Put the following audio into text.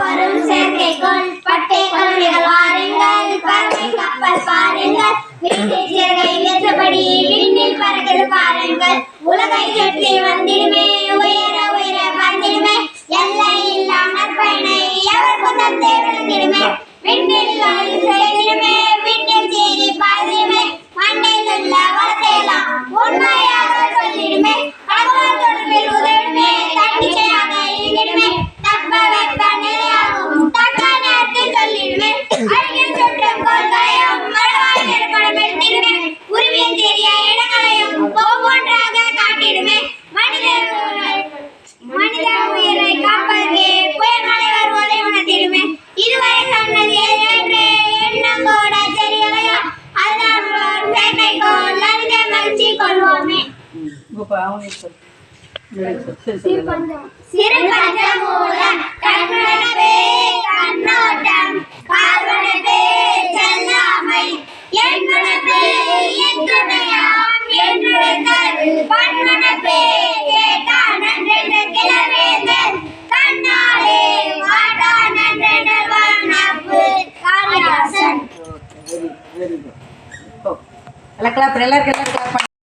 வரும் செயற்கைக்கோள் பட்டை கருவிகள் வாருங்கள் பறவை கப்பல் பாருங்கள் வீட்டில் சிறகை வீசபடி விண்ணில் பறக்கிறது பாருங்கள் உலகை சுற்றி வந்திடுமே உயர உயர பறந்திடுமே எல்லை இல்லா நற்பயனை எவருக்கும் தந்தே விளங்கிடுமே விண்ணில் செய்திடுமே விண்ணில் செய்தி பாதிடுமே மண்ணில் உள்ள வளத்தையெல்லாம் உண்மையாக சொல்லிடுமே பகவான் தொடர்பில் உதவிடுமே தன்னிச்சையாக இருந்திடுமே தப்ப வெப்ப நிலையாகவும் தக்க நேரத்தில் சொல்லிடுமே அருகில் சுற்றும் கோள்களையும் மரவாய் நெருப்படம் எடுத்திடுமே உருவியல் தெரிய இடங்களையும் ஒவ்வொன்றாக காட்டிடுமே மனித உயிரை காப்பதற்கு புயல்மலை வருவதை உணர்த்திடுமே இதுவரை சொன்னது என்று எண்ணம் கூட தெரியலையா அதுதான் செயற்கைக்கோள் அறிந்த மகிழ்ச்சி கொள்வோமே சிறு பஞ்சமூலம் கண்ணுணர்வு கண்ணோட்டம் பார்வனவே செல்லாமை எண்ணுணர்வு என் துணையாம் என்றுரைத்தது பண்புணர்வே கேட்டான் நன்றென்று கிளவேந்தன் கண்ணாலே வாட்டான் நன்றென்று வனப்பு காளிதாசன். எல்லாருக்கும்